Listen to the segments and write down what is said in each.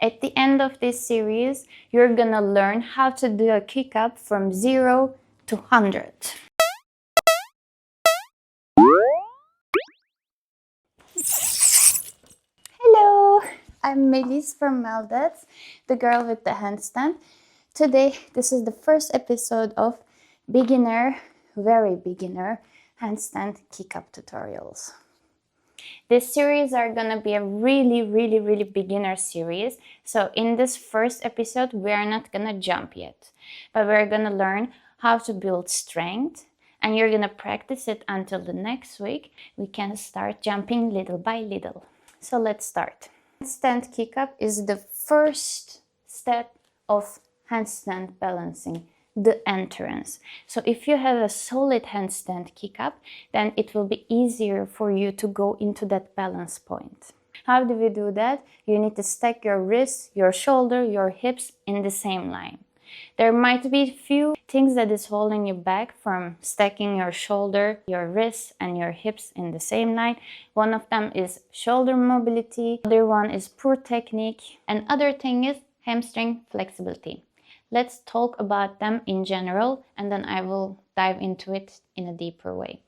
At the end of this series, you're gonna learn how to do a kick up from 0 to 100. Hello, I'm Melis from Maldives, the girl with the handstand. Today, this is the first episode of beginner, very beginner, handstand kick up tutorials. This series are gonna be a really beginner series. So in this first episode, we are not gonna jump yet, but we're gonna learn how to build strength, and you're gonna practice it until the next week. We can start jumping little by little. So let's start. Handstand kick up is the first step of handstand balancing, the entrance. So if you have a solid handstand kick up, then it will be easier for you to go into that balance point. How do we do that? You need to stack your wrists, your shoulder, your hips in the same line. There might be few things that is holding you back from stacking your shoulder, your wrists, and your hips in the same line. One of them is shoulder mobility, other one is poor technique, and other thing is hamstring flexibility. Let's talk about them in general, and then I will dive into it in a deeper way.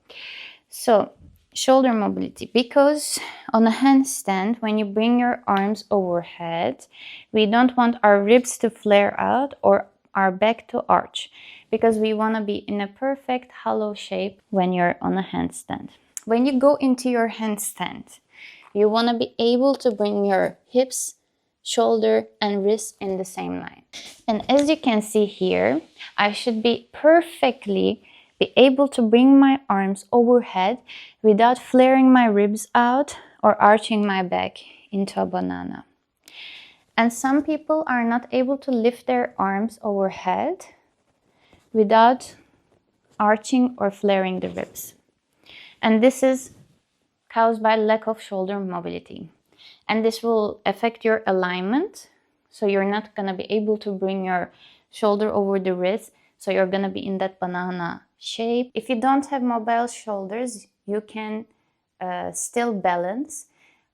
So, shoulder mobility, because on a handstand, when you bring your arms overhead, we don't want our ribs to flare out or our back to arch, because we want to be in a perfect hollow shape when you're on a handstand. When you go into your handstand, you want to be able to bring your hips, shoulder, and wrist in the same line. And as you can see here, I should be perfectly be able to bring my arms overhead without flaring my ribs out or arching my back into a banana. And some people are not able to lift their arms overhead without arching or flaring the ribs. And this is caused by lack of shoulder mobility. And this will affect your alignment. So you're not going to be able to bring your shoulder over the wrist. So you're going to be in that banana shape. If you don't have mobile shoulders, you can still balance,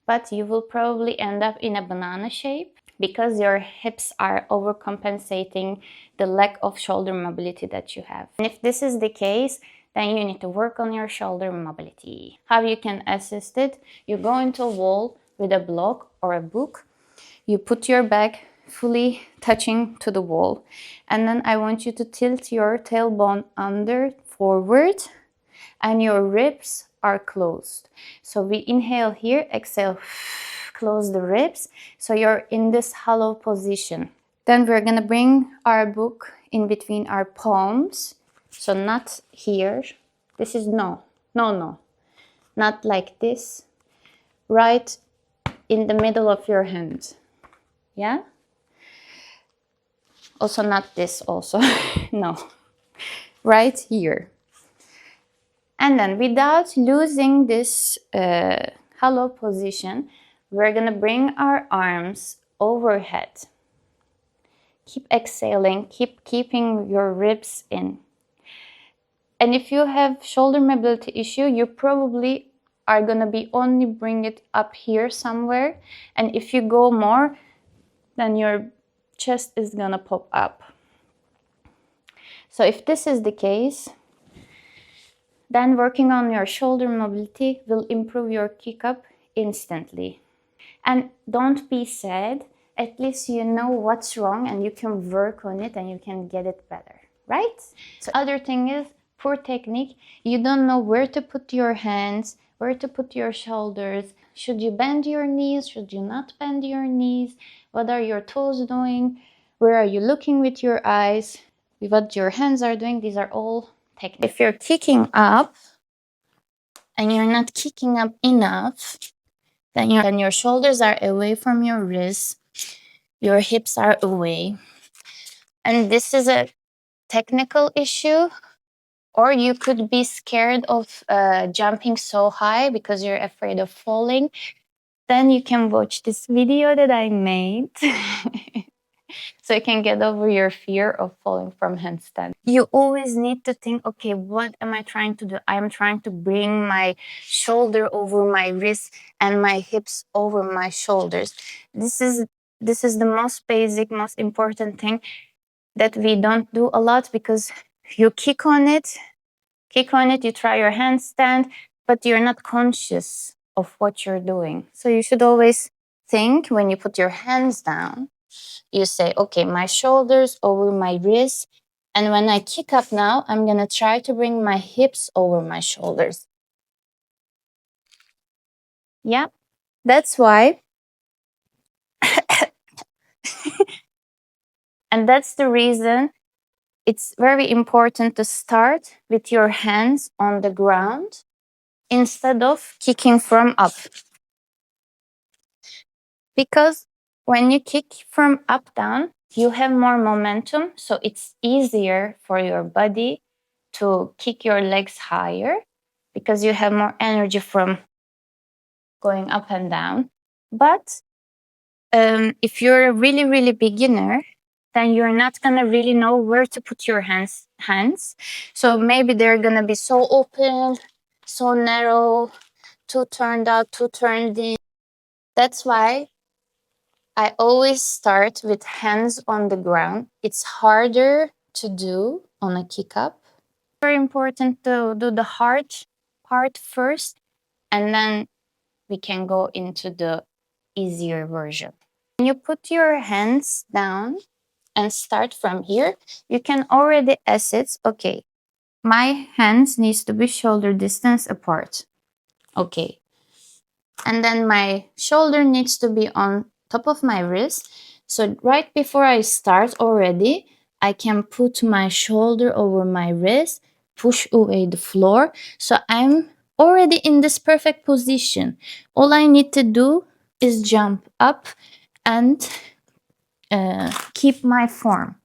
but you will probably end up in a banana shape because your hips are overcompensating the lack of shoulder mobility that you have. And if this is the case, then you need to work on your shoulder mobility. How you can assist it? You go into a wall with a block or a book. You put your back fully touching to the wall. And then I want you to tilt your tailbone under, forward, and your ribs are closed. So we inhale here, exhale, close the ribs. So you're in this hollow position. Then we're gonna bring our book in between our palms. So not here. This is no. Not like this. Right in the middle of your hand. Yeah? Also not this also. No. Right here. And then without losing this hollow position, we're gonna bring our arms overhead. Keep exhaling, keep keeping your ribs in. And if you have shoulder mobility issue, you probably are gonna be only bring it up here somewhere. And if you go more, then your chest is gonna pop up. So if this is the case, then working on your shoulder mobility will improve your kick up instantly. And don't be sad, at least you know what's wrong and you can work on it and you can get it better, right? So other thing is poor technique. You don't know where to put your hands, where to put your shoulders. Should you bend your knees? Should you not bend your knees? What are your toes doing? Where are you looking with your eyes? What your hands are doing? These are all techniques. If you're kicking up and you're not kicking up enough, then your shoulders are away from your wrists, your hips are away. And this is a technical issue, or you could be scared of jumping so high because you're afraid of falling. Then you can watch this video that I made. So you can get over your fear of falling from handstand. You always need to think, okay, what am I trying to do? I'm trying to bring my shoulder over my wrist and my hips over my shoulders. This is This is the most basic, most important thing that we don't do a lot, because you kick on it, you try your handstand, but you're not conscious of what you're doing. So you should always think, when you put your hands down, you say, okay, my shoulders over my wrists. And when I kick up now, I'm going to try to bring my hips over my shoulders. Yeah, that's why. And that's the reason it's very important to start with your hands on the ground instead of kicking from up. Because when you kick from up down, you have more momentum, so it's easier for your body to kick your legs higher because you have more energy from going up and down. But if you're a really, really beginner, then you're not gonna really know where to put your hands. So maybe they're gonna be so open, so narrow, too turned out, too turned in. That's why I always start with hands on the ground. It's harder to do on a kick up. Very important to do the hard part first, and then we can go into the easier version. When you put your hands down and start from here, you can already assess, okay, my hands needs to be shoulder distance apart. Okay. And then my shoulder needs to be on top of my wrist. So right before I start already, I can put my shoulder over my wrist, push away the floor. So I'm already in this perfect position. All I need to do is jump up and keep my form.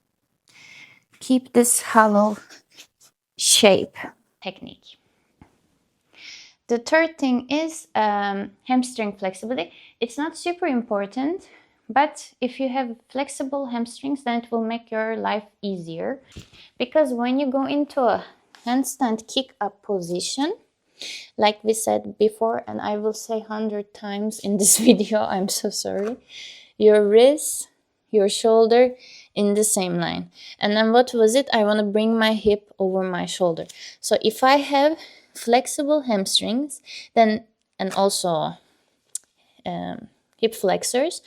Keep this hollow shape technique. The third thing is hamstring flexibility. It's not super important, but if you have flexible hamstrings, then it will make your life easier. Because when you go into a handstand kick up position, like we said before, and I will say 100 times in this video, I'm so sorry, your wrist, your shoulder in the same line. And then what was it? I want to bring my hip over my shoulder. So if I have flexible hamstrings, then, and also hip flexors,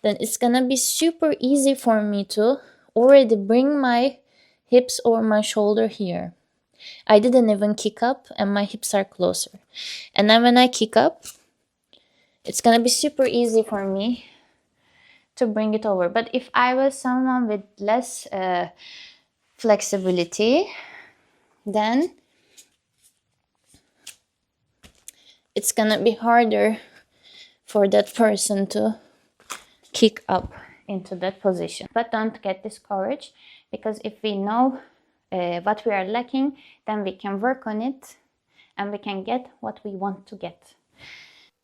then it's gonna be super easy for me to already bring my hips over my shoulder here. I didn't even kick up and my hips are closer. And then when I kick up, it's gonna be super easy for me to bring it over. But if I was someone with less flexibility, then it's gonna be harder for that person to kick up into that position. But don't get discouraged, because if we know what we are lacking, then we can work on it and we can get what we want to get.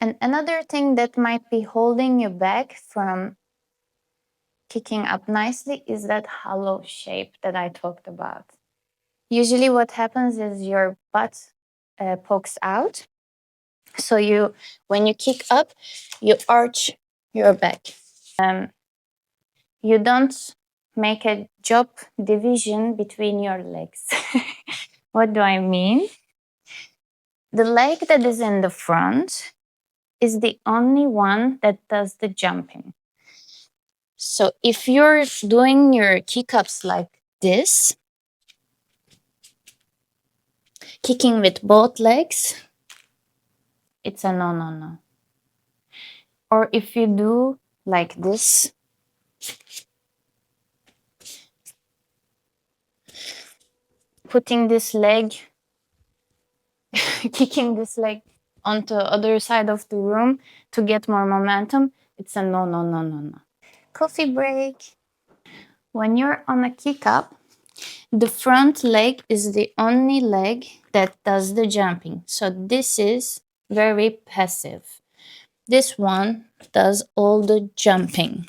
And another thing that might be holding you back from kicking up nicely is that hollow shape that I talked about. Usually what happens is your butt pokes out. So when you kick up, you arch your back. You don't make a job division between your legs. What do I mean? The leg that is in the front is the only one that does the jumping. So if you're doing your kick-ups like this, kicking with both legs, it's a no, no, no. Or if you do like this, putting this leg, kicking this leg onto the other side of the room to get more momentum, it's a no, no, no, no, no. Coffee break. When you're on a kick up, the front leg is the only leg that does the jumping. So this is very passive. This one does all the jumping.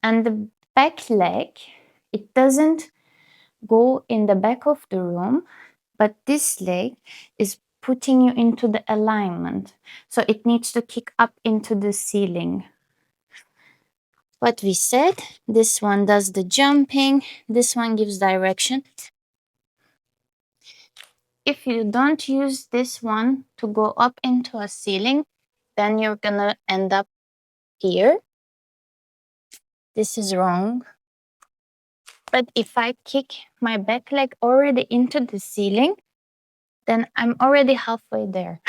And the back leg, it doesn't go in the back of the room, but this leg is putting you into the alignment. So it needs to kick up into the ceiling. what we said. This one does the jumping. This one gives direction. If you don't use this one to go up into a ceiling, then you're gonna end up here. This is wrong. But if I kick my back leg already into the ceiling, then I'm already halfway there.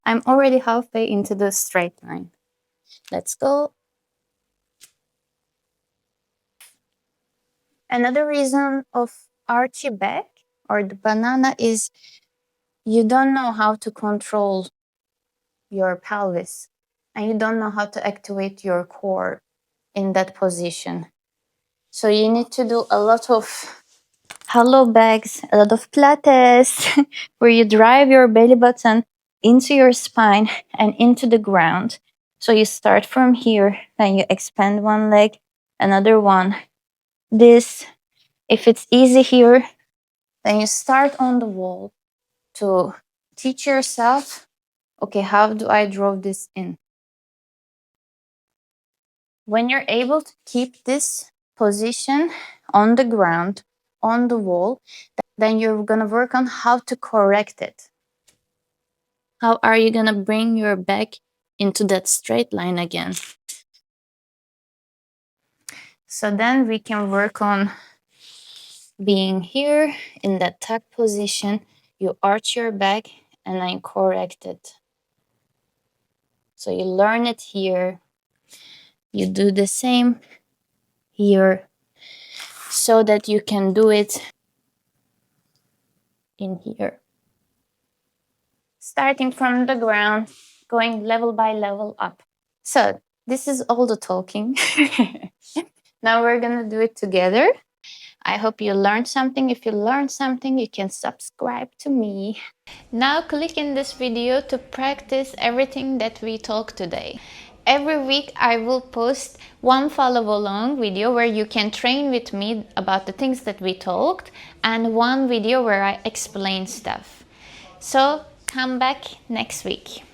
I'm already halfway into the straight line. Let's go. Another reason of archy back or the banana is you don't know how to control your pelvis and you don't know how to activate your core in that position. So you need to do a lot of hollow bags, a lot of pilates, where you drive your belly button into your spine and into the ground. So you start from here, then you expand one leg, another one. This, if it's easy here, then you start on the wall to teach yourself, okay, how do I draw this in? When you're able to keep this position on the ground, on the wall, then you're gonna work on how to correct it. How are you gonna bring your back into that straight line again? So then we can work on being here in that tuck position. You arch your back and then correct it. So you learn it here. You do the same here so that you can do it in here. Starting from the ground, going level by level up. So this is all the talking. Now we're gonna do it together. I hope you learned something. If you learned something, you can subscribe to me. Now click in this video to practice everything that we talked today. Every week I will post one follow along video where you can train with me about the things that we talked and one video where I explain stuff. So come back next week.